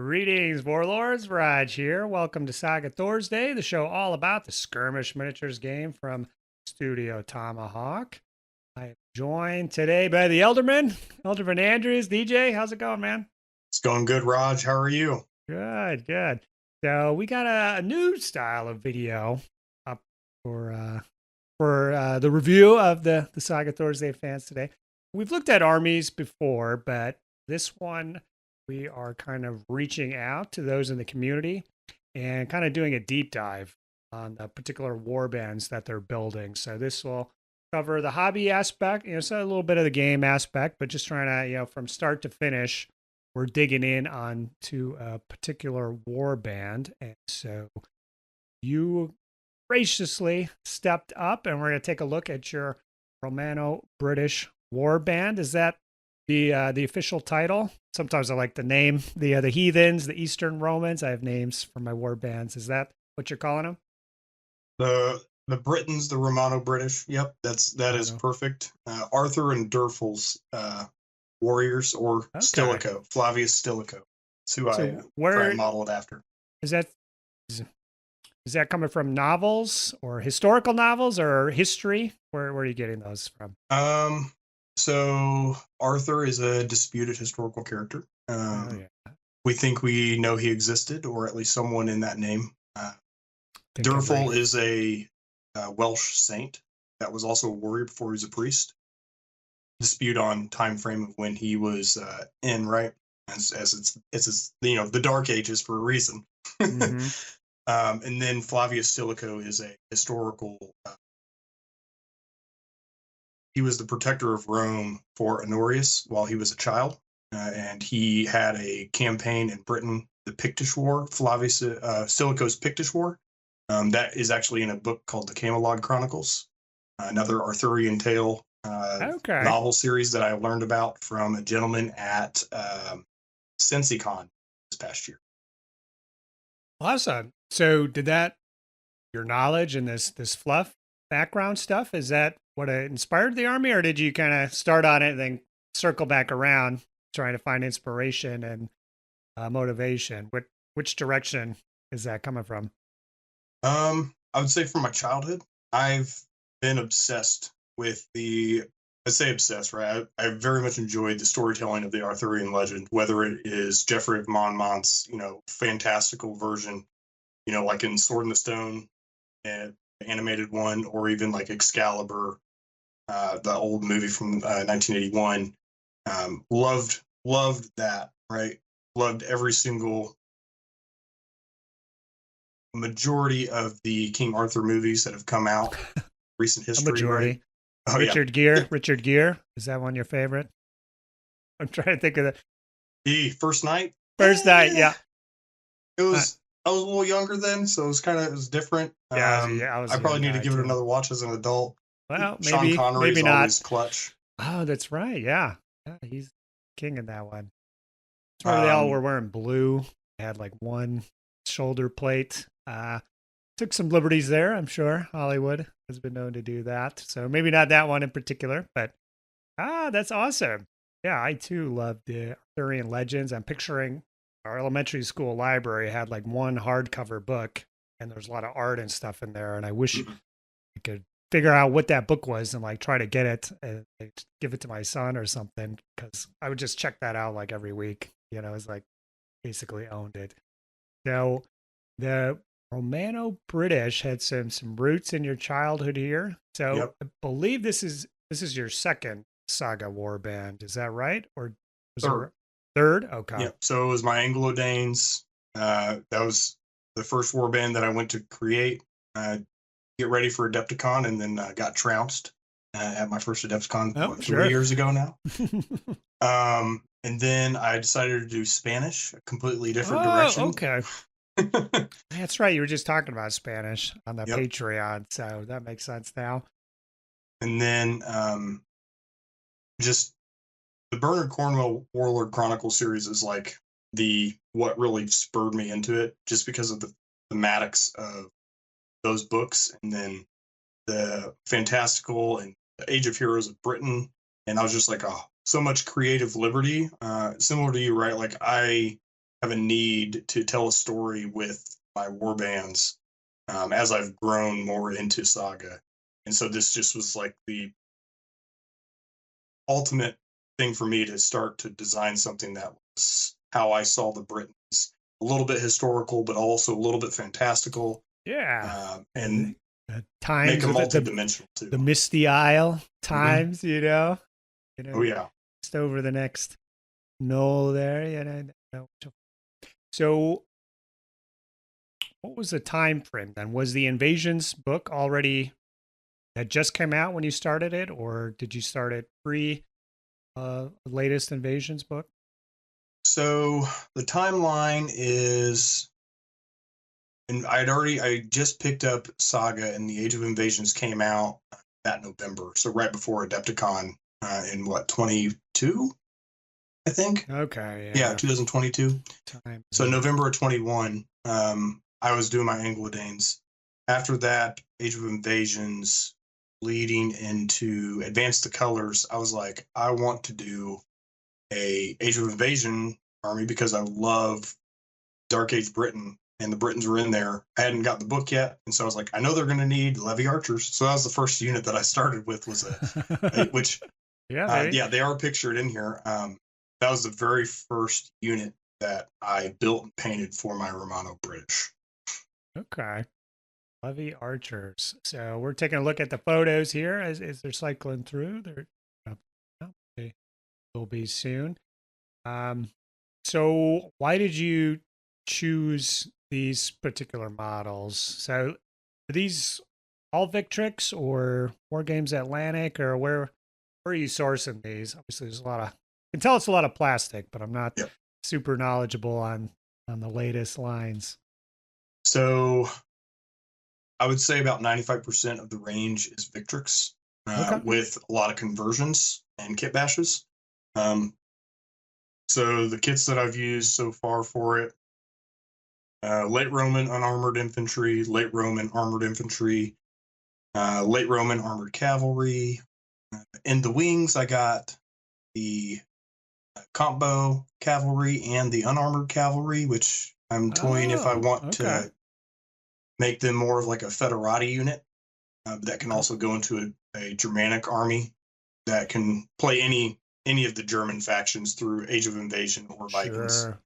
Greetings, Warlords. Rodge here. Welcome to Saga Thursday, the show all about the skirmish miniatures game from Studio Tomahawk. I am joined today by the Elderman Andrews. DJ, how's it going, man? It's going good, Rodge. How are you? Good, good. So we got a new style of video up for the review of the Saga Thursday fans today. We've looked at armies before, but this one we are kind of reaching out to those in the community and kind of doing a deep dive on the particular warbands that they're building. So this will cover the hobby aspect, so a little bit of the game aspect, but just trying to, from start to finish, we're digging in on to a particular warband. And so you graciously stepped up and we're going to take a look at your Romano-British warband. Is that the official title? Sometimes I like the name, the Heathens, the Eastern Romans. I have names for my war bands. Is that what you're calling them? The Britons, the Romano-British. Yep, that is perfect. Arthur and Durfal's warriors, or Stilicho, Flavius Stilicho. That's who I try and model it after. Is that coming from novels or historical novels or history? Where are you getting those from? So Arthur is a disputed historical character. We think we know he existed, or at least someone in that name. Durfal is a Welsh saint that was also a warrior before he was a priest. Dispute on time frame of when he was in, right? As it's the Dark Ages for a reason. Mm-hmm. And then Flavius Stilicho is a historical. He was the protector of Rome for Honorius while he was a child, and he had a campaign in Britain, the Pictish War, Flavius Stilicho's Pictish War. That is actually in a book called the Camelot Chronicles, another Arthurian tale novel series that I learned about from a gentleman at SensiCon this past year. Awesome. So did that, your knowledge and this fluff background stuff, is that what inspired the army, or did you kind of start on it and then circle back around trying to find inspiration and motivation? Which direction is that coming from? I would say from my childhood, I've been obsessed with right? I very much enjoyed the storytelling of the Arthurian legend, whether it is Geoffrey of Monmouth's, fantastical version, like in Sword in the Stone, and animated one, or even like Excalibur, the old movie from 1981. Loved that, right? Loved every single majority of the King Arthur movies that have come out recent history. A majority. Right? Oh, Richard Gere. Is that one your favorite? I'm trying to think of the First Night. Yeah. It was. I was a little younger then, so it was different. I probably need to give it another watch as an adult. Well, Sean Connery is always clutch. Oh, that's right. Yeah, he's king in that one. That's where they all were wearing blue. They had like one shoulder plate. Took some liberties there, I'm sure. Hollywood has been known to do that. So maybe not that one in particular, but that's awesome. Yeah, I too love the Arthurian legends. I'm picturing our elementary school library had like one hardcover book, and there's a lot of art and stuff in there. And I wish I could figure out what that book was and like try to get it and give it to my son or something, because I would just check that out like every week. It's like basically owned it. So the Romano-British had some roots in your childhood here. So I believe this is your second Saga warband. Is that right? Or was Third? Okay. Yeah. So it was my Anglo-Danes. That was the first warband that I went to create, get ready for Adepticon, and then got trounced at my first Adepticon 3 years ago now. And then I decided to do Spanish, a completely different direction. Okay. That's right. You were just talking about Spanish on the Patreon, so that makes sense now. And then just the Bernard Cornwell Warlord Chronicle series is like what really spurred me into it, just because of the thematics of those books, and then the fantastical and the Age of Heroes of Britain. And I was just like, so much creative liberty, similar to you, right? Like I have a need to tell a story with my warbands as I've grown more into Saga. And so this just was like the ultimate thing for me to start to design something that was how I saw the Britons, a little bit historical, but also a little bit fantastical. Yeah. And the times make them of multi-dimensional too. The Misty Isle times, you know. Oh yeah. Just over the next knoll there, you know. So what was the time frame then? Was the Invasions book already had just come out when you started it, or did you start it pre latest Invasions book? So the timeline is, and I just picked up Saga, and the Age of Invasions came out that November, so right before Adepticon in what 22, I think. Okay. Yeah, 2022. So November of 21. I was doing my Anglo-Danes. After that, Age of Invasions, leading into Advance the Colors, I was like, I want to do a Age of Invasion army because I love Dark Age Britain, and the Britons were in there. I hadn't got the book yet, and so I was like, I know they're going to need Levy Archers. So that was the first unit that I started with, was which yeah, they are pictured in here. That was the very first unit that I built and painted for my Romano-British. Okay. Levy Archers. So we're taking a look at the photos here as they're cycling through. They will be soon. So why did you choose these particular models? So are these all Victrix or Wargames Atlantic, or where are you sourcing these? Obviously, there's a lot of, I can tell it's a lot of plastic, but I'm not super knowledgeable on the latest lines. So I would say about 95% of the range is Victrix, with a lot of conversions and kit bashes. So the kits that I've used so far for it, late Roman unarmored infantry, late Roman armored infantry, late Roman armored cavalry. In the wings, I got the combo cavalry and the unarmored cavalry, which I'm toying if I want to make them more of like a federati unit, but that can also go into a Germanic army that can play any of the German factions through Age of Invasion or Vikings. Sure.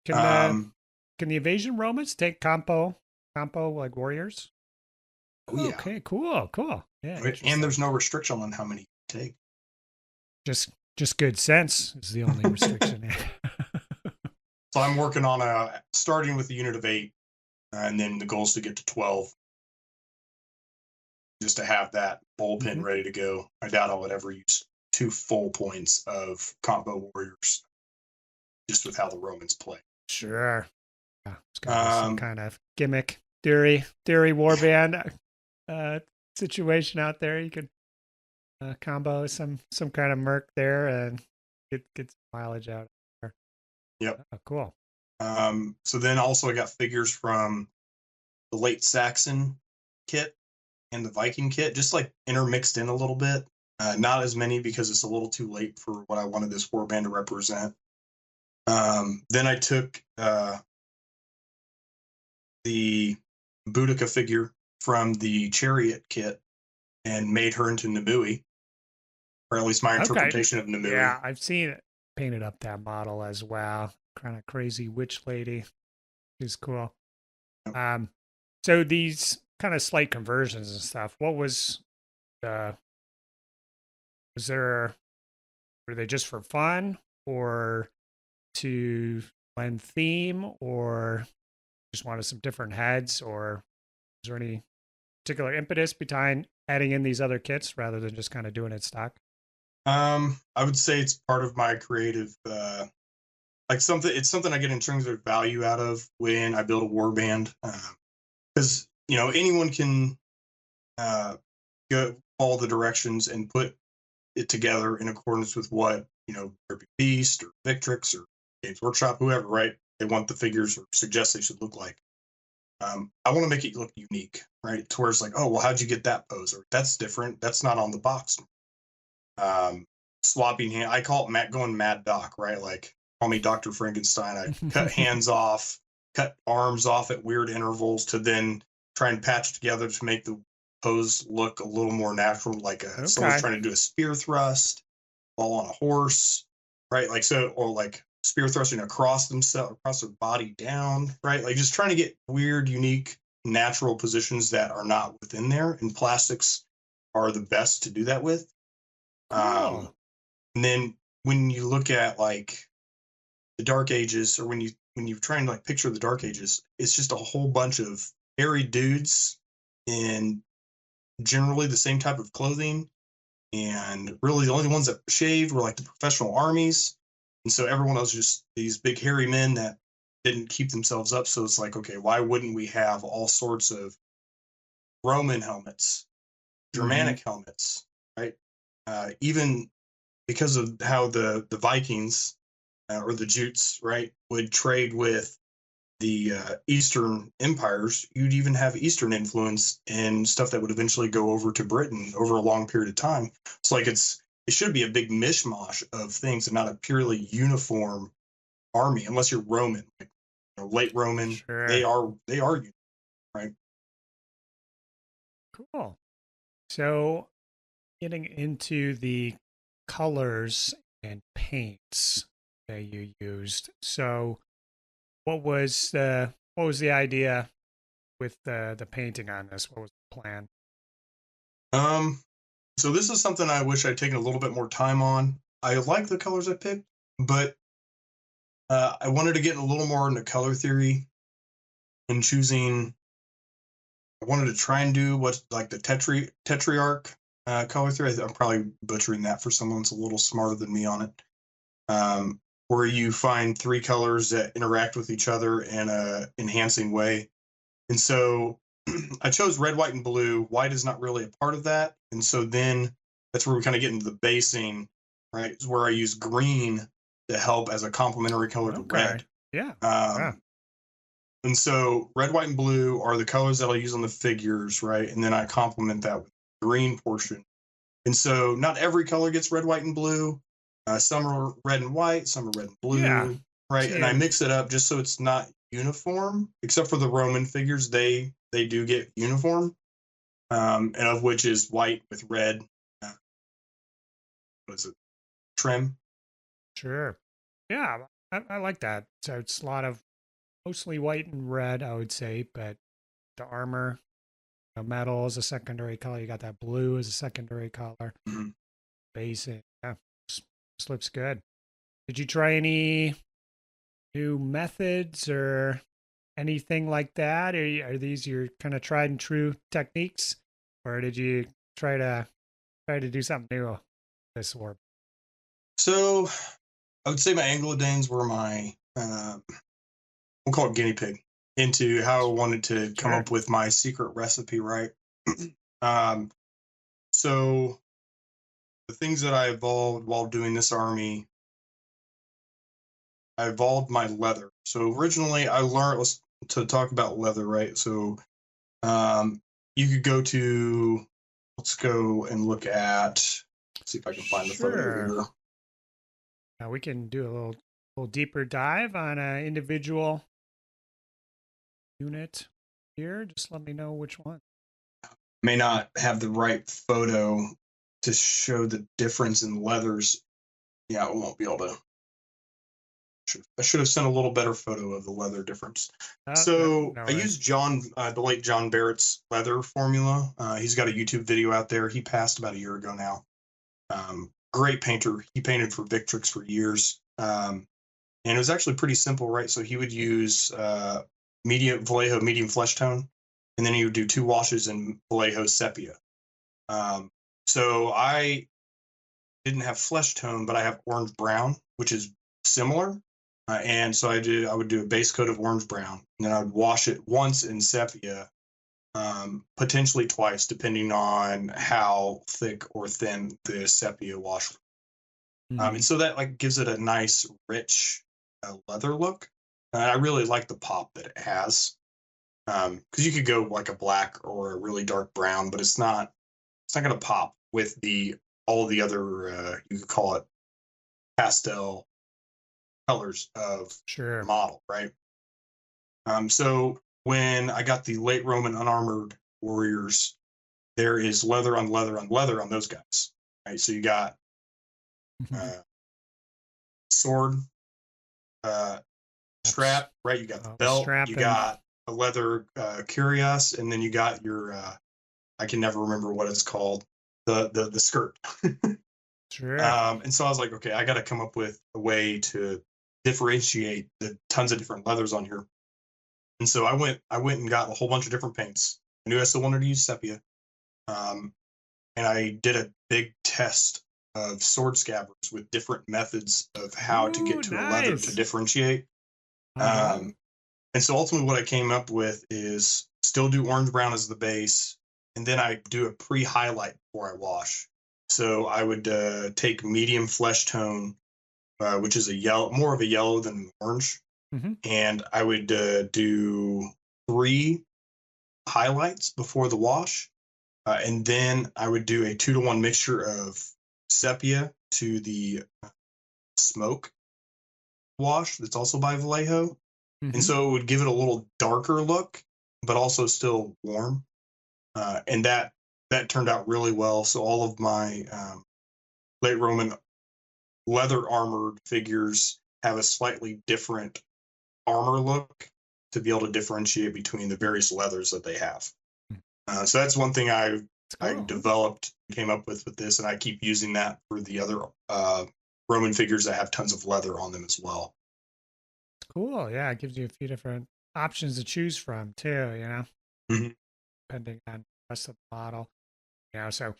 Can the Invasion Romans take compo like warriors? Oh, yeah. Okay, cool. Yeah. And there's no restriction on how many you take. Just good sense is the only restriction. So I'm working on starting with a unit of 8, and then the goal is to get to 12, just to have that bullpen ready to go. I doubt I would ever use 2 full points of combo warriors, just with how the Romans play. Sure. Yeah, it's got to be some kind of gimmick theory warband situation out there. You could combo some kind of merc there and get some mileage out of there. Yep. Oh, cool. So then also I got figures from the late Saxon kit and the Viking kit, just like intermixed in a little bit. Not as many because it's a little too late for what I wanted this warband to represent. Then I took the Boudica figure from the Chariot kit and made her into Nimue, or at least my interpretation of Nimue. Yeah, I've seen it painted up, that model as well. Kind of crazy witch lady. She's cool. So these kind of slight conversions and stuff, what was were they just for fun or to blend theme, or just wanted some different heads, or is there any particular impetus behind adding in these other kits rather than just kind of doing it stock? I would say it's part of my creative, it's something I get intrinsic value out of when I build a warband, because anyone can go all the directions and put it together in accordance with what Derby Beast or Victrix or Games Workshop, whoever, right? They want the figures or suggest they should look like. I want to make it look unique, right? To where it's like, oh, well, how'd you get that pose? Or that's different. That's not on the box. Swapping hand. I call it going Mad Doc, right? Like call me Dr. Frankenstein. I cut hands off, cut arms off at weird intervals to then try and patch together to make the pose look a little more natural, like someone's trying to do a spear thrust while on a horse, right? Like so, or like spear thrusting across themselves, across their body down, right? Like just trying to get weird, unique, natural positions that are not within there. And plastics are the best to do that with. Cool. And then when you look at like the Dark Ages, or when you're trying to like picture the Dark Ages, it's just a whole bunch of hairy dudes in generally the same type of clothing, and really the only ones that shaved were like the professional armies, and so everyone else just these big hairy men that didn't keep themselves up. So it's like, okay, why wouldn't we have all sorts of Roman helmets, Germanic helmets, right? Even because of how the Vikings or the Jutes, right, would trade with the Eastern empires, you'd even have Eastern influence and stuff that would eventually go over to Britain over a long period of time. It's like it should be a big mishmash of things and not a purely uniform army, unless you're Roman, like late Roman. Sure. They are right. Cool. So, getting into the colors and paints that you used. So, what was the idea with the painting on this? What was the plan? So this is something I wish I'd taken a little bit more time on. I like the colors I picked, but I wanted to get a little more into color theory and choosing. I wanted to try and do what's like the tetrarch color theory. I'm probably butchering that for someone that's a little smarter than me on it. Where you find three colors that interact with each other in a enhancing way. And so I chose red, white, and blue. White is not really a part of that. And so then that's where we kind of get into the basing, right? Is where I use green to help as a complementary color to red. Yeah. And so red, white, and blue are the colors that I'll use on the figures, right? And then I complement that with the green portion. And so not every color gets red, white, and blue. Some are red and white, some are red and blue, right? And I mix it up just so it's not uniform, except for the Roman figures. They do get uniform, and of which is white with red. What is it? Trim. Sure. Yeah, I like that. So it's a lot of mostly white and red, I would say, but the armor, metal is a secondary color. You got that blue as a secondary color. Mm-hmm. Basic. Yeah, this looks good. Did you try any new methods or anything like that? Are these your kind of tried and true techniques, or did you try to do something new this war? So I would say my Anglo-Danes were my we'll call it guinea pig into how I wanted to come up with my secret recipe, right? So the things that I evolved while doing this army, I evolved my leather. So originally I learned to talk about leather, right? So you could go to, let's go and look at, let's see if I can find the photo here. Now we can do a little deeper dive on an individual unit here. Just let me know which one. May not have the right photo to show the difference in leathers. Yeah, I won't be able to. I should have sent a little better photo of the leather difference. So I used the late John Barrett's leather formula. He's got a YouTube video out there. He passed about a year ago now. Great painter. He painted for Victrix for years. And it was actually pretty simple, right? So he would use Vallejo medium flesh tone, and then he would do 2 washes in Vallejo sepia. So I didn't have flesh tone, but I have orange brown, which is similar. And so I would do a base coat of orange brown, and then I would wash it once in sepia, potentially twice, depending on how thick or thin the sepia wash. And so that like gives it a nice, rich leather look. I really like the pop that it has, because you could go like a black or a really dark brown, but it's not going to pop with all the other you could call it pastel colors of Sure. the model, right? So when I got the late Roman unarmored warriors, there is leather on leather on leather on those guys, right? So you got sword, strap, right? You got the belt, you got a leather cuirass, and then you got your I can never remember what it's called, the skirt. Sure. And so I was like, okay, I got to come up with a way to differentiate the tons of different leathers on here. And so I went and got a whole bunch of different paints. I knew I still wanted to use sepia, and I did a big test of sword scabbards with different methods of how to get to a leather to differentiate. And so ultimately what I came up with is still do orange brown as the base, and then I do a pre-highlight before I wash. So I would take medium flesh tone, which is a yellow, more of a yellow than an orange, and I would do 3 highlights before the wash, and then I would do a 2-to-1 mixture of sepia to the smoke wash that's also by Vallejo. And so it would give it a little darker look, but also still warm. And that turned out really well. So all of my late Roman leather armored figures have a slightly different armor look to be able to differentiate between the various leathers that they have. So that's one thing I developed, came up with this, and I keep using that for the other Roman figures that have tons of leather on them as well. Cool. Yeah, it gives you a few different options to choose from too, you know, depending on the rest of the model. You know, so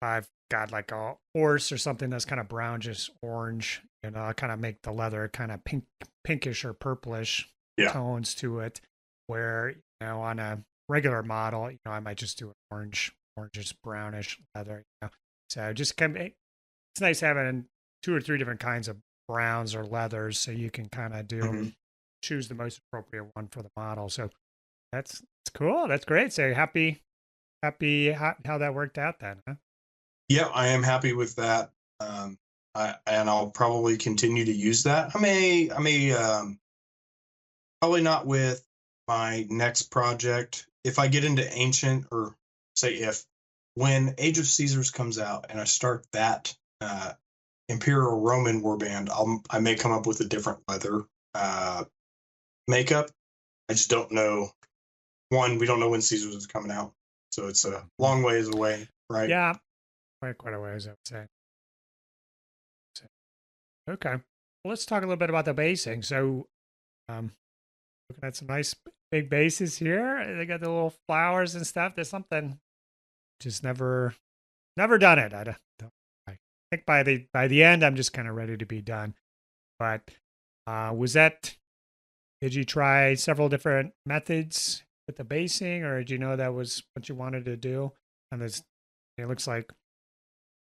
I've got like a horse or something that's kind of brown, just orange, you know, I kind of make the leather kind of pinkish or purplish tones to it, where, you know, on a regular model, you know, I might just do an orange, brownish leather, you know. So just kind of, it's nice having 2 or 3 different kinds of browns or leathers, so you can kind of choose the most appropriate one for the model. So that's cool. That's great. So happy how that worked out then, huh? Yeah, I am happy with that. And I'll probably continue to use that. I may probably not with my next project. If I get into ancient, or say when Age of Caesars comes out and I start that Imperial Roman Warband, I may come up with a different leather makeup. I just don't know. One, we don't know when Caesars is coming out, so it's a long ways away, right? Yeah, quite a ways, I would say. Okay, well, let's talk a little bit about the basing. So, looking at some nice big bases here. They got the little flowers and stuff. There's something just never done it. I think by the end, I'm just kind of ready to be done. But did you try several different methods with the basing, or did you know that was what you wanted to do? And it looks like,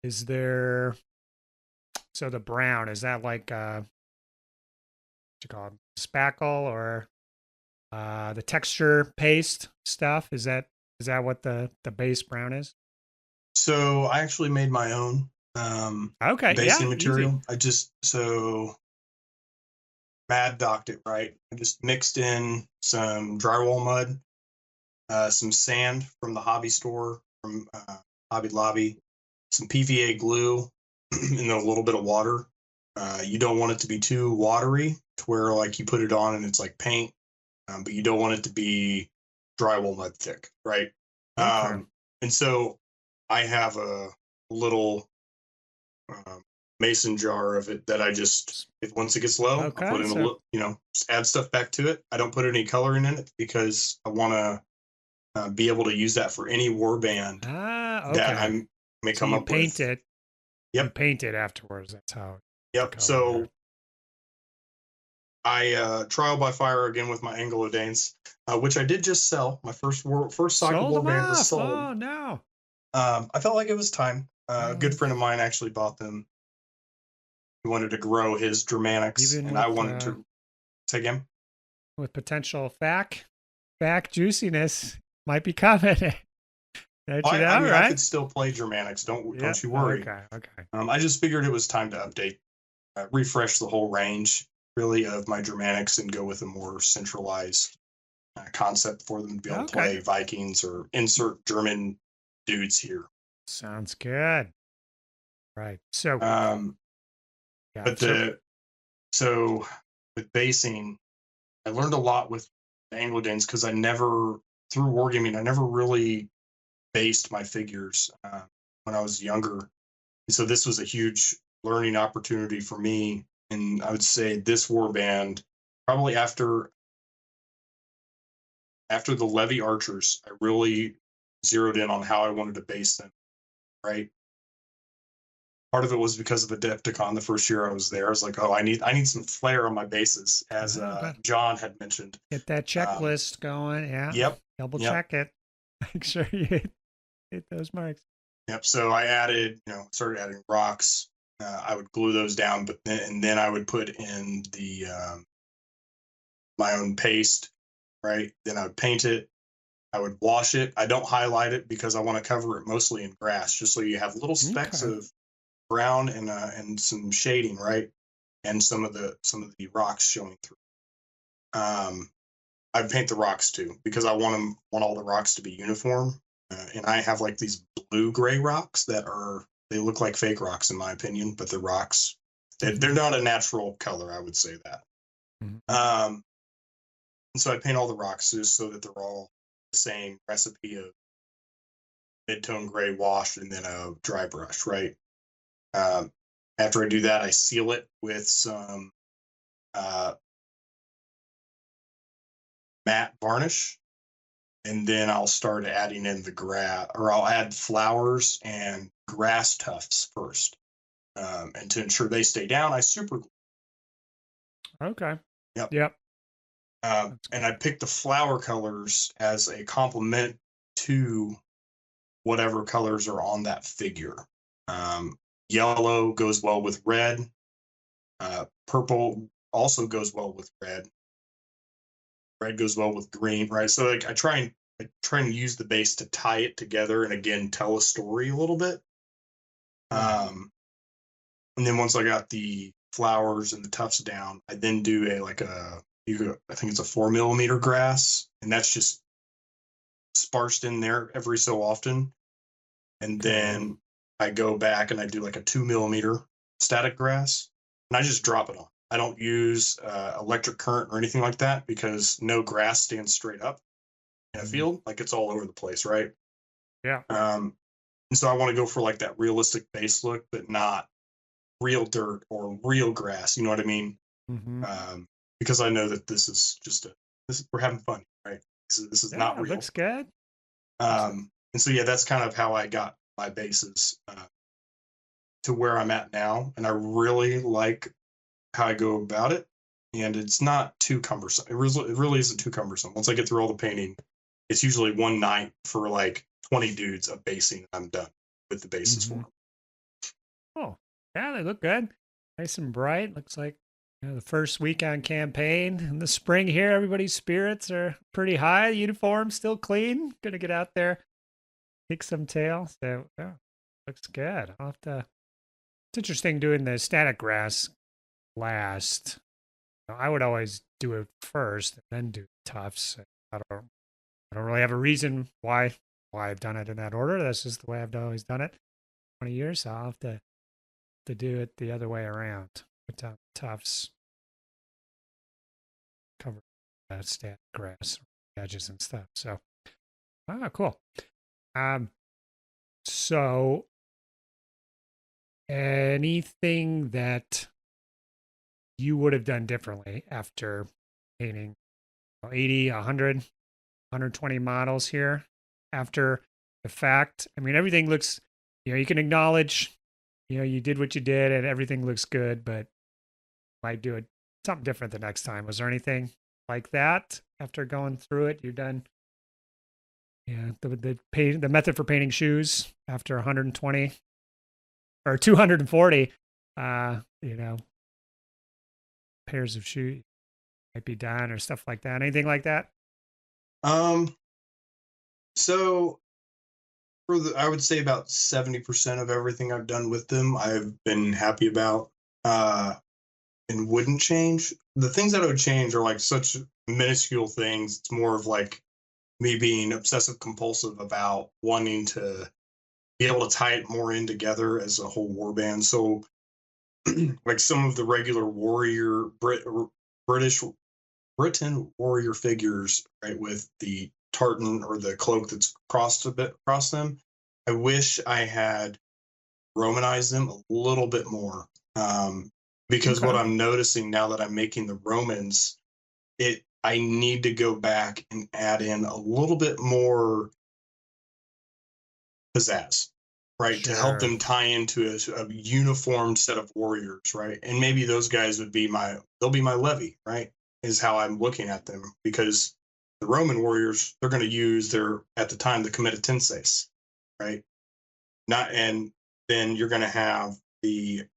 is there, so the brown, is that like what you call it, spackle, or the texture paste stuff? Is that what the base brown is? So I actually made my own basing material. Easy. Mad docked it, right? I just mixed in some drywall mud, some sand from the hobby store, from Hobby Lobby, some PVA glue, and then a little bit of water. You don't want it to be too watery to where like you put it on and it's like paint, but you don't want it to be drywall mud thick, right? Okay. And so I have a little mason jar of it that I just, once it gets low, I put in just add stuff back to it. I don't put any coloring in it because I want to be able to use that for any warband that I may come up with. Paint it. Yep. You paint it afterwards. That's how. Yep. So I trial by fire again with my Anglo-Danes, which I did just sell. My first Saga Warband was sold. Oh no! I felt like it was time. A good friend of mine actually bought them. He wanted to grow his Germanics, I wanted to take him. With potential fact juiciness might be coming. I could still play Germanics. Don't you worry. Okay. I just figured it was time to update, refresh the whole range. really of my Germanics and go with a more centralized concept for them to be able to play Vikings or insert German dudes here. Sounds good. Right. So, so with basing, I learned a lot with the Anglo-Danes because through wargaming, I never really based my figures when I was younger. And so this was a huge learning opportunity for me. And I would say this warband, probably after the Levy Archers, I really zeroed in on how I wanted to base them, right? Part of it was because of Adepticon. The first year I was there, I was like, oh, I need some flair on my bases, as John had mentioned. Get that checklist going. Yeah. Yep. Double check it. Make sure you hit those marks. Yep. So I started adding rocks. I would glue those down, but then I would put in the my own paste, right? Then I would paint it. I would wash it. I don't highlight it because I want to cover it mostly in grass, just so you have little specks of brown and some shading, right? And some of the rocks showing through. I paint the rocks too because I want all the rocks to be uniform. And I have like these blue-gray rocks they look like fake rocks in my opinion, but they're rocks. They're not a natural color, I would say that. Mm-hmm. And so I paint all the rocks just so that they're all the same recipe of mid-tone gray wash and then a dry brush, right? After I do that, I seal it with some matte varnish, and then I'll start adding in the grass, or I'll add flowers and grass tufts first. And to ensure they stay down, I super glue. Okay. Yep. And I pick the flower colors as a complement to whatever colors are on that figure. Yellow goes well with red. Purple also goes well with red. Red goes well with green, right? So like I try and use the base to tie it together and again tell a story a little bit. And then once I got the flowers and the tufts down, I then do I think it's a 4mm grass, and that's just sparsed in there every so often. And then I go back and I do like a 2mm static grass, and I just drop it on. I don't use electric current or anything like that because no grass stands straight up in a field. Like it's all over the place, right? Yeah. And so I want to go for like that realistic base look, but not real dirt or real grass. You know what I mean? Mm-hmm. Because I know that this is we're having fun, right? This is not real. Looks good. And so that's kind of how I got my bases to where I'm at now, and I really like how I go about it, and it's not too cumbersome. It really isn't too cumbersome. Once I get through all the painting, it's usually one night for like 20 dudes of basing. I'm done with the bases for them. Oh, yeah, they look good. Nice and bright. Looks like the first week on campaign in the spring here. Everybody's spirits are pretty high. Uniform still clean. Gonna get out there, kick some tail. So yeah, looks good. It's interesting doing the static grass last. I would always do it first and then do tufts. I don't really have a reason why I've done it in that order. That's just the way I've always done it. 20 years, so I'll have to do it the other way around. Put down tufts, cover static grass, edges and stuff. So, cool. So anything that you would have done differently after painting 80, 100, 120 models here after the fact? I mean, everything looks, you can acknowledge, you did what you did and everything looks good, but might do it something different the next time. Was there anything like that after going through it? You're done. Yeah, the method for painting shoes after 120 or 240, pairs of shoes might be done or stuff like that. Anything like that? So I would say about 70% of everything I've done with them, I've been happy about. and wouldn't change. The things that I would change are like such minuscule things. It's more of like me being obsessive compulsive about wanting to be able to tie it more in together as a whole warband. So like some of the regular British Britain warrior figures, right, with the tartan or the cloak that's crossed a bit across them. I wish I had Romanized them a little bit more. Because what I'm noticing now that I'm making the Romans, I need to go back and add in a little bit more pizzazz, right, to help them tie into a uniformed set of warriors, right? And maybe those guys would be they'll be my levy, right? Is how I'm looking at them, because the Roman warriors, they're going to use at the time, the comitatenses, right? And then you're going to have the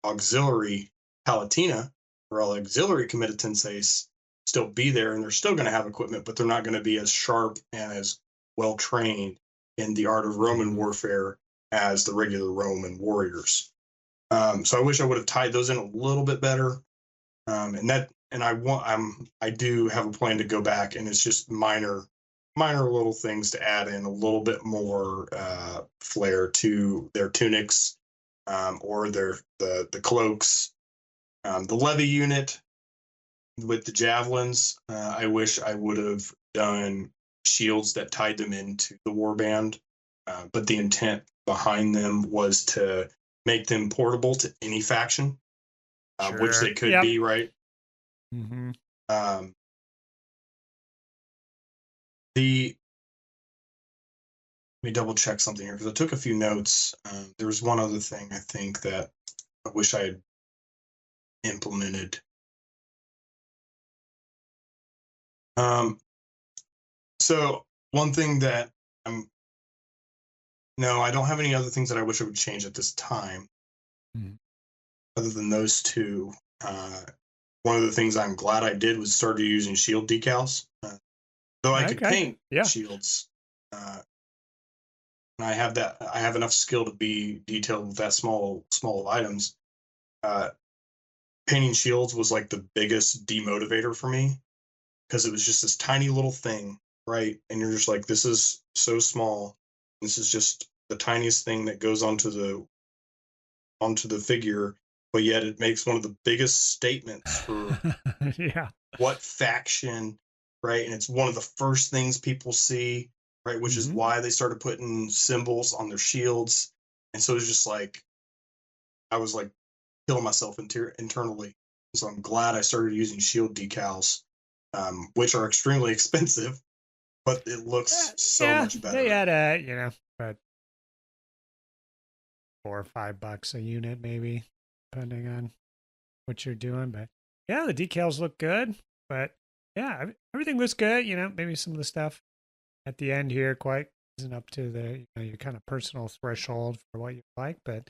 auxiliary Palatina or auxiliary comitatenses still be there, and they're still going to have equipment, but they're not going to be as sharp and as well trained in the art of Roman warfare as the regular Roman warriors. So I wish I would have tied those in a little bit better. I do have a plan to go back, and it's just minor little things to add in a little bit more flair to their tunics, or the cloaks, the levy unit with the javelins. I wish I would have done shields that tied them into the warband, but the intent behind them was to make them portable to any faction, which they could be, right? Mm-hmm. Let me double check something here, because I took a few notes. There was one other thing I think that I wish I had implemented. So one thing that I don't have any other things that I wish I would change at this time, other than those two. One of the things I'm glad I did was started using shield decals. Though I could paint shields, and I have enough skill to be detailed with that small of items. Painting shields was like the biggest demotivator for me, because it was just this tiny little thing, right? And you're just like, this is so small. This is just the tiniest thing that goes onto the figure, but yet it makes one of the biggest statements for what faction, right? And it's one of the first things people see, right? Which is why they started putting symbols on their shields. And so it's just like, I was like killing myself internally. So I'm glad I started using shield decals, which are extremely expensive, but it looks so much better. They had about $4 or $5 a unit, maybe, depending on what you're doing. But yeah, the decals look good. But yeah, everything looks good. Maybe some of the stuff at the end here quite isn't up to the your kind of personal threshold for what you like. But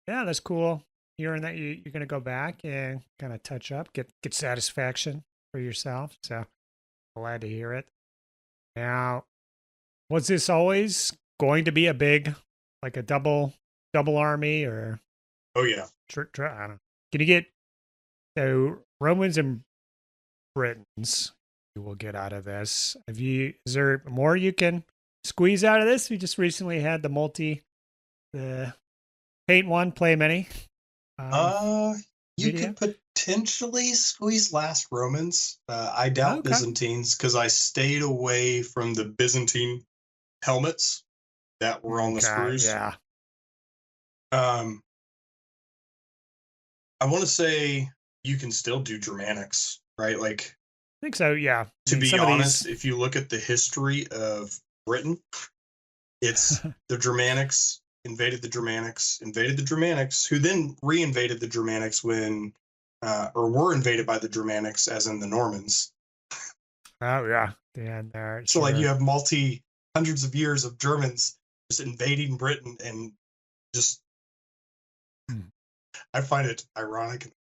yeah, that's cool. Hearing that you're going to go back and kind of touch up, get satisfaction for yourself. So glad to hear it. Now, was this always going to be a big, like a double army, or? Oh yeah. I don't know. Can you get the Romans and Britons? You will get out of this. Is there more you can squeeze out of this? We just recently had the paint one, play many. You could potentially squeeze last Romans. I doubt Byzantines, because I stayed away from the Byzantine helmets that were on the screws. Yeah. I want to say you can still do Germanics, right? Like, I think so, yeah. To be honest, if you look at the history of Britain, it's the Germanics invaded the Germanics, who then re-invaded the Germanics when, or were invaded by the Germanics, as in the Normans. Oh yeah, and so like you have hundreds of years of Germans just invading Britain, and just I find it ironic.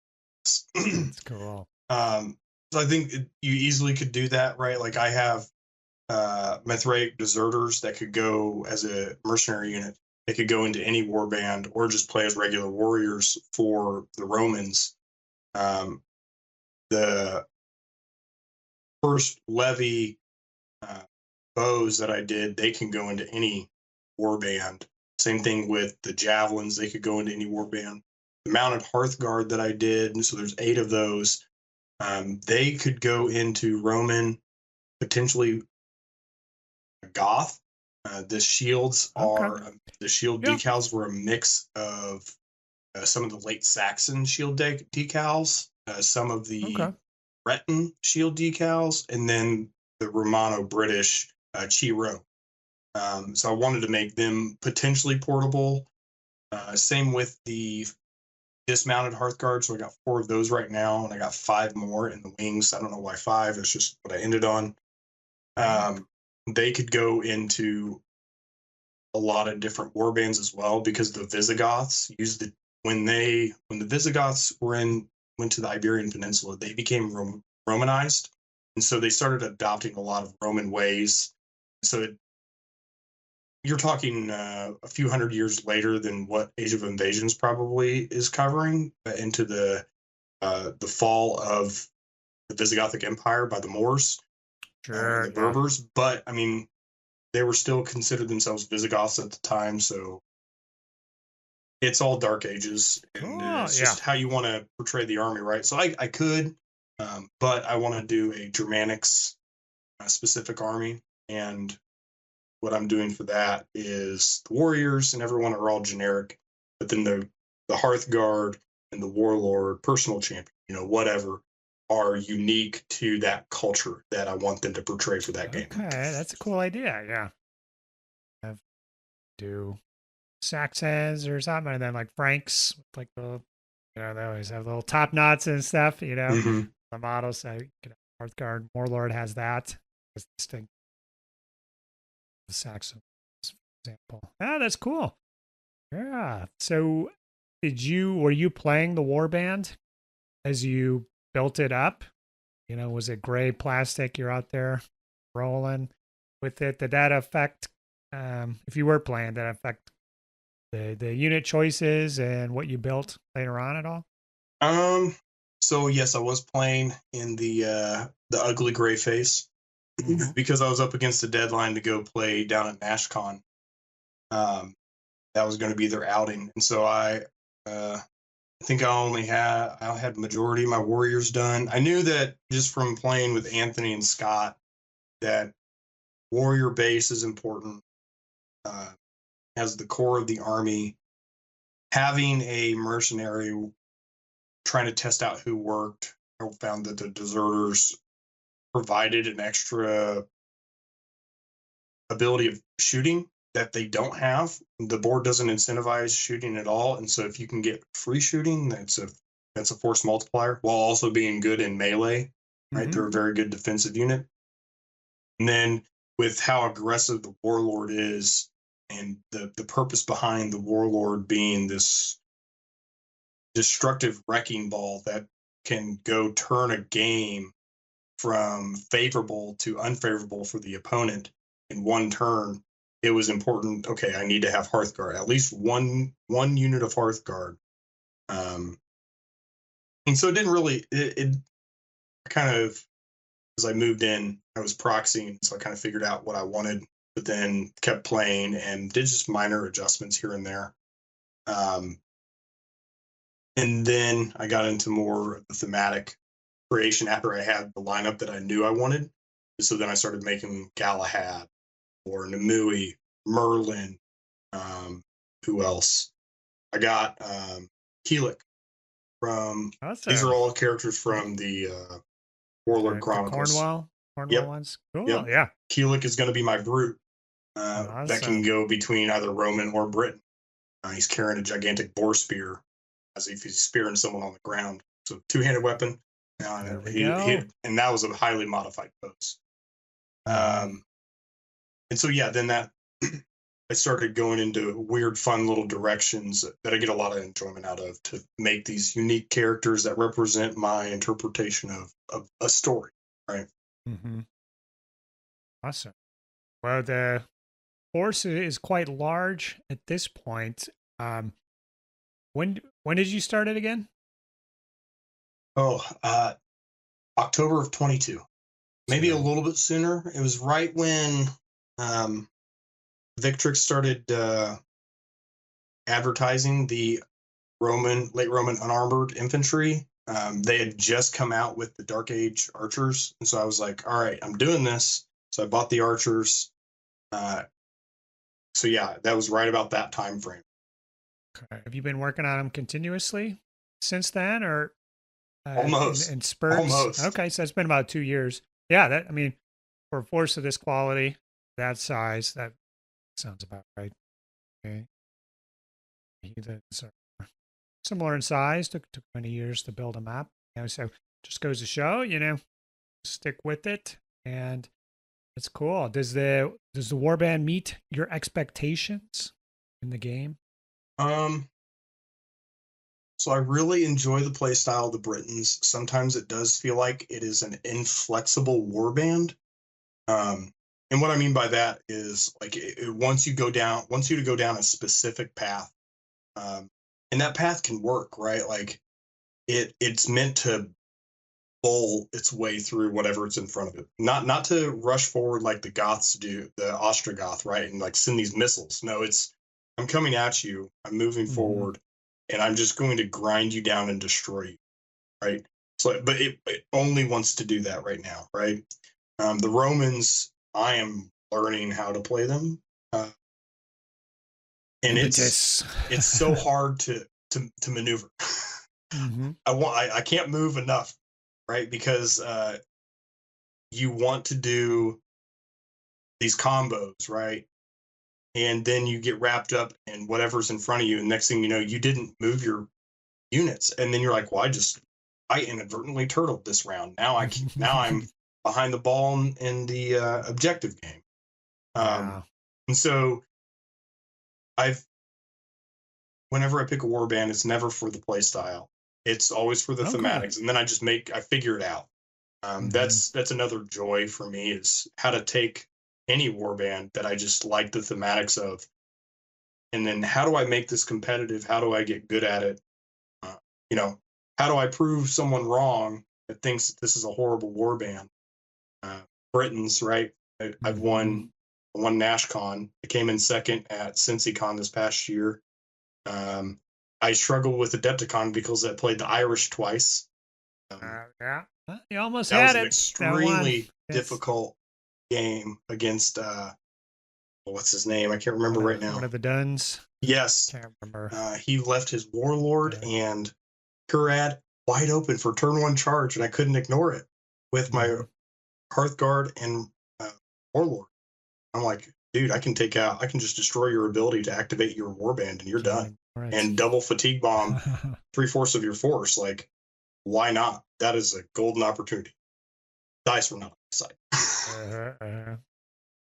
That's cool. So I think you easily could do that, right? Like I have Mithraic deserters that could go as a mercenary unit. They could go into any warband or just play as regular warriors for the Romans. The first levy bows that I did, they can go into any warband. Same thing with the javelins, they could go into any warband. The mounted Hearthguard that I did, and so there's 8 of those. They could go into Roman, potentially Goth. The shields are the shield decals were a mix of some of the late Saxon shield decals, some of the Breton shield decals, and then the Romano-British Chiro. So I wanted to make them potentially portable. Same with the dismounted Hearthguard. So I got 4 of those right now, and I got 5 more in the wings. I don't know why 5. It's just what I ended on. They could go into a lot of different warbands as well, because the Visigoths used the when the Visigoths went to the Iberian Peninsula, they became Romanized, and so they started adopting a lot of Roman ways. So you're talking a few hundred years later than what Age of Invasions probably is covering, into the fall of the Visigothic Empire by the Moors, and the Berbers. But I mean, they were still considered themselves Visigoths at the time, so it's all Dark Ages, and it's just how you want to portray the army, right? So I could, but I want to do a Germanics specific army, and what I'm doing for that is the warriors and everyone are all generic, but then the Hearthguard and the warlord, personal champion, whatever, are unique to that culture that I want them to portray for that game. Okay, that's a cool idea. Yeah, have do Saxons or something, and then like Franks, like the they always have little top knots and stuff. The models. So Hearthguard Warlord has that. It's distinct. The Saxon, for example. That's cool. Yeah. So, were you playing the Warband as you built it up? Was it gray plastic? You're out there rolling with it. Did that affect, if you were playing, did that affect the unit choices and what you built later on at all? So yes, I was playing in the ugly gray face because I was up against a deadline to go play down at NashCon. That was going to be their outing, and so I think I had majority of my warriors done. I knew that just from playing with Anthony and Scott that warrior base is important as the core of the army. Having a mercenary trying to test out who worked, I found that the deserters provided an extra ability of shooting that they don't have. The board doesn't incentivize shooting at all, and so if you can get free shooting, that's a force multiplier while also being good in melee. Right, they're a very good defensive unit. And then with how aggressive the warlord is, and the purpose behind the warlord being this destructive wrecking ball that can go turn a game from favorable to unfavorable for the opponent in one turn, it was important. Okay, I need to have Hearthguard, at least one unit of Hearthguard. And so it didn't really, it kind of, as I moved in, I was proxying, so I kind of figured out what I wanted, but then kept playing and did just minor adjustments here and there. And then I got into more of the thematic creation after I had the lineup that I knew I wanted. So then I started making Galahad or Nimue, Merlin. Who else? I got Keelik from. Awesome. These are all characters from the Warlord Chronicles. The Cornwall ones. Cool. Yep. Yeah. Keelik is going to be my brute Awesome. that can go between either Roman or Britain. He's carrying a gigantic boar spear as if he's spearing someone on the ground. So two-handed weapon. There we go. And that was a highly modified pose. And so, yeah, then that I started going into weird, fun little directions that I get a lot of enjoyment out of to make these unique characters that represent my interpretation of a story, right? Awesome. Well, the force is quite large at this point. When did you start it again? Oh, October of 22. Maybe a little bit sooner. It was right when Victrix started advertising the late Roman unarmored infantry. They had just come out with the Dark Age archers, and so I was like, "All right, I'm doing this." So I bought the archers. So yeah, that was right about that time frame. Okay. Have you been working on them continuously since then, or Almost in spurts? Almost. Okay, so it's been about 2 years. Yeah, that I mean, for a force of this quality, that size, that sounds about right. Okay. Heathens are similar in size. Took many years to build them up. So just goes to show, stick with it, and it's cool. Does the Warband meet your expectations in the game? So I really enjoy the play style of the Britons. Sometimes it does feel like it is an inflexible warband. And what I mean by that is like wants you to go down a specific path, and that path can work, right? Like it's meant to bowl its way through whatever it's in front of it, not to rush forward like the Goths do, the Ostrogoth, right? And like send these missiles. No, it's I'm coming at you, I'm moving forward, and I'm just going to grind you down and destroy you, right? So, but it only wants to do that right now, right? The Romans, I am learning how to play them, and Impetus. it's so hard to maneuver. I can't move enough, right? Because you want to do these combos, right? And then you get wrapped up in whatever's in front of you, and next thing you know, you didn't move your units, and then you're like, well, I inadvertently turtled this round. Now I'm behind the ball in the objective game. And so whenever I pick a warband, it's never for the play style. It's always for the thematics, and then I figure it out. That's another joy for me, is how to take any warband that I just like the thematics of, and then how do I make this competitive? How do I get good at it? How do I prove someone wrong that thinks that this is a horrible warband? Britons, right? I've won NashCon. I came in second at CincyCon this past year. I struggled with Adepticon because I played the Irish twice. Yeah, you almost that had was it. An extremely difficult game against what's his name? I can't remember right now. One of the Duns. Yes, can't remember. He left his Warlord and Kurad wide open for turn 1 charge, and I couldn't ignore it with my Hearthguard and Warlord. I'm like, dude, I can just destroy your ability to activate your warband, and you're done. Right. And double fatigue bomb 3/4 of your force. Like, why not? That is a golden opportunity. Dice were not on my side.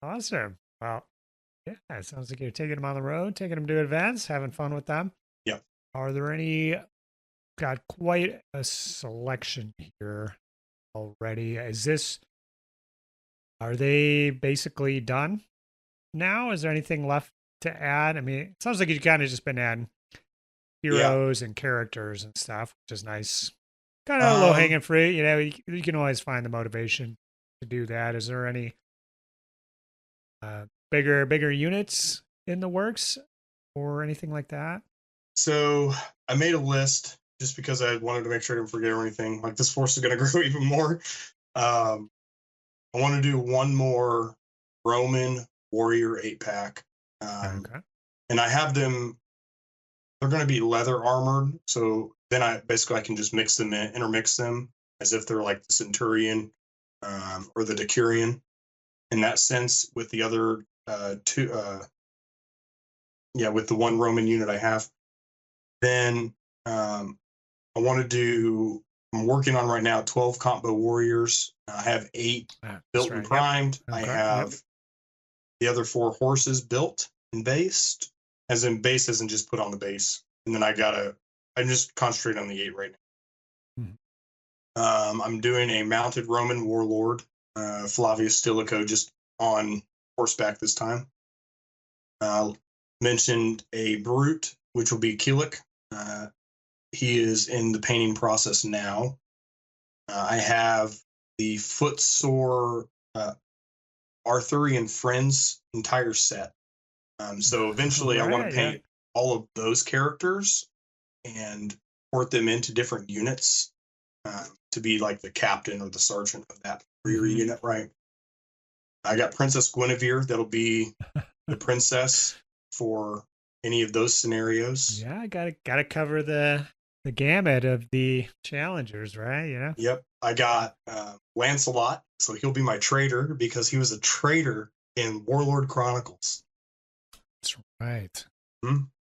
Awesome. Well, yeah, it sounds like you're taking them on the road, taking them to events, having fun with them. Yeah. Are there any? Got quite a selection here already. Are they basically done now? Is there anything left to add? I mean, it sounds like you've kind of just been adding heroes and characters and stuff, which is nice. Kind of low hanging fruit. You can always find the motivation to do that. Is there any bigger units in the works or anything like that? So I made a list just because I wanted to make sure I didn't forget anything. Like, this force is going to grow even more. I want to do one more Roman Warrior 8-pack. And I have them, they're going to be leather armored. So then I can just intermix them as if they're like the Centurion or the Decurion. In that sense, with the other with the one Roman unit I have. Then I'm working on right now 12 combo warriors. I have 8 built and primed. Yep. I have the other 4 horses built and based, as in just put on the base. And then I'm just concentrating on the 8 right now. I'm doing a mounted Roman warlord, Flavius Stilicho, just on horseback this time. Mentioned a brute, which will be Keelik. He is in the painting process now. I have the Footsore Arthurian Friends entire set. So eventually I want to paint all of those characters and port them into different units to be like the captain or the sergeant of that rear unit, right? I got Princess Guinevere. That'll be the princess for any of those scenarios. Yeah, gotta cover the gamut of the challengers, right? Yeah. Yep. I got Lancelot, so he'll be my traitor because he was a traitor in Warlord Chronicles. That's right.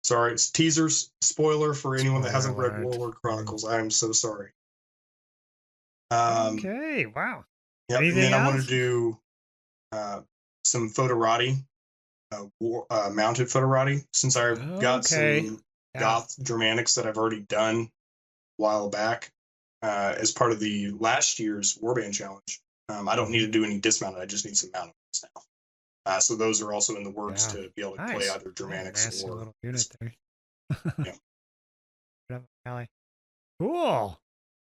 Sorry, it's teasers. Spoiler for anyone that hasn't read Warlord Chronicles. I am so sorry. Okay, wow. Yep, Anything and then else? I want to do some Fotorati, mounted Fotorati, since I've got some Goth Germanics that I've already done a while back as part of the last year's Warband challenge. I don't need to do any dismounted. I just need some mounted ones now. So those are also in the works to be able to play either Germanics or little unit there. Cool.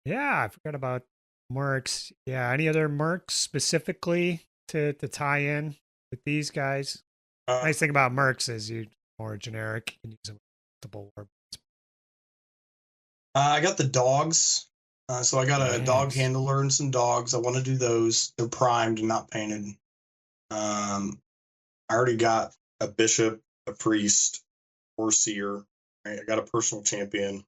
Yeah, I forgot about mercs. Yeah, any other mercs specifically to tie in with these guys? Nice thing about mercs is you more generic. You can use them with multiple warbands. I got the dogs. So I got a dog handler and some dogs. I want to do those. They're primed and not painted. I already got a bishop, a priest, or seer. Right? I got a personal champion.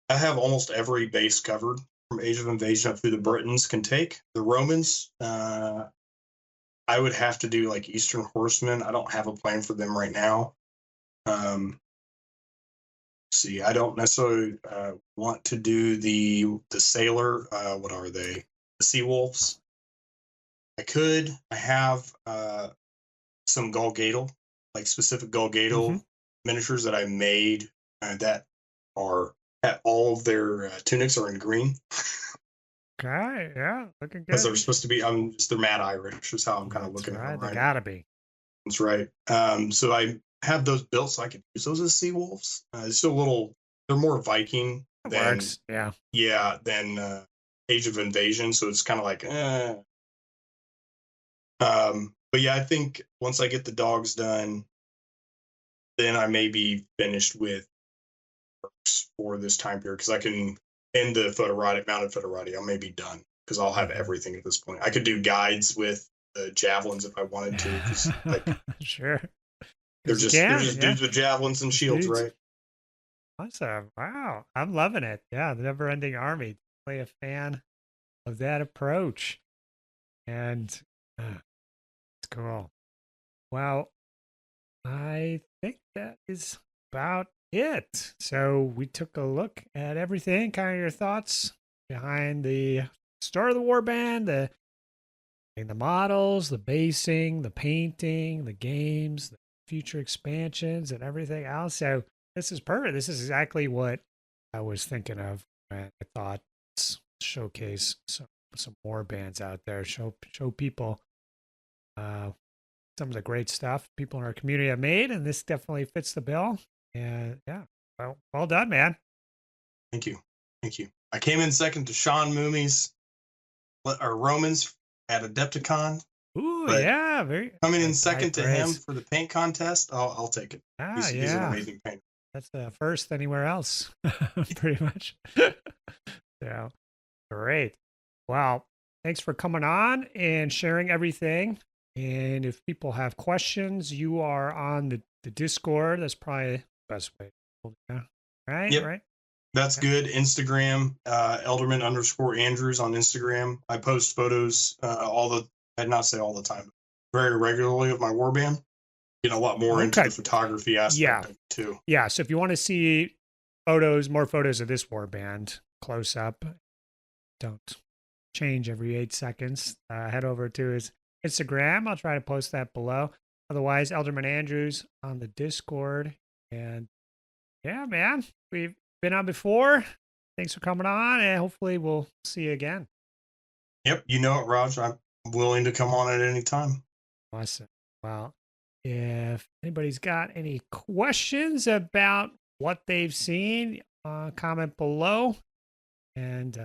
I have almost every base covered from Age of Invasion up through the Britons can take. The Romans, I would have to do like Eastern Horsemen. I don't have a plan for them right now. See, I don't necessarily want to do the sailor. What are they? The Sea Wolves. I could. I have some Golgadel, like specific Golgadel miniatures that I made that are at all of their tunics are in green. Okay, yeah, looking good. Because they're supposed to be, they're Mad Irish is how I'm kind of looking at them. Right, they gotta be. That's right. So I have those built so I could use those as Sea Wolves. It's still a little, they're more Viking than, than Age of Invasion. So it's kind of like, but yeah, I think once I get the dogs done, then I may be finished with works for this time period because I can end the mounted Fotorati. I may be done because I'll have everything at this point. I could do guides with the javelins if I wanted to. Cause, like, sure. They're just dudes with javelins and shields, right? Awesome. Wow. I'm loving it. Yeah, the Never Ending Army. Definitely a fan of that approach. And it's cool. Well, I think that is about it. So we took a look at everything, kind of your thoughts behind the start of the Warband, the models, the basing, the painting, the games, the future expansions, and everything else. So this is perfect. This is exactly what I was thinking of when I thought let's showcase some Warbands out there, show people some of the great stuff people in our community have made, and this definitely fits the bill. And yeah, well done, man. Thank you. I came in second to Sean Moomy's Romans at Adepticon. Ooh, yeah, coming in second to him for the paint contest. I'll take it. He's an amazing painter. That's the first anywhere else, pretty much. Yeah, great. Well, thanks for coming on and sharing everything. And if people have questions, you are on the Discord. That's probably the best way. Right? Yep. Right? That's good. Instagram, Elderman_Andrews on Instagram. I post photos I'd not say all the time, very regularly of my warband. Get a lot more into the photography aspect of it too. Yeah. So if you want to see more photos of this warband close up, don't change every 8 seconds. Head over to his Instagram. I'll try to post that below. Otherwise, Elderman Andrews on the Discord. And yeah, man, we've been on before. Thanks for coming on, and hopefully we'll see you again. Yep, you know it, Rodge. I'm willing to come on at any time. Awesome. Well, if anybody's got any questions about what they've seen, comment below. And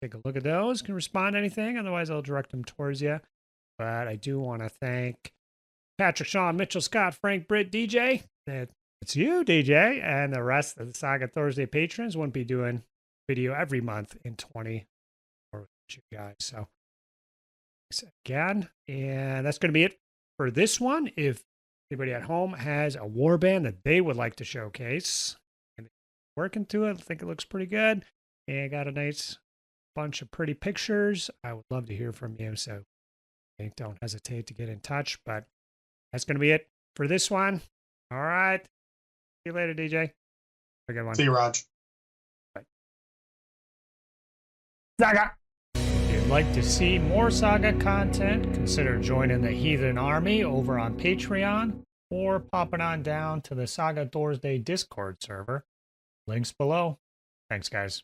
take a look at those. Can respond to anything. Otherwise, I'll direct them towards you. But I do want to thank Patrick, Sean, Mitchell, Scott, Frank, Britt, DJ. It's you, DJ, and the rest of the Saga Thursday patrons. Wouldn't be doing video every month in 20 with you guys. So thanks again. And that's going to be it for this one. If anybody at home has a warband that they would like to showcase and working to it, I think it looks pretty good. And got a nice bunch of pretty pictures. I would love to hear from you. So don't hesitate to get in touch. But that's going to be it for this one. All right. See you later, DJ. Have a good one. See you, Rodge. Bye. Saga! If you'd like to see more Saga content, consider joining the Heathen Army over on Patreon or popping on down to the Saga Thursday Discord server. Links below. Thanks, guys.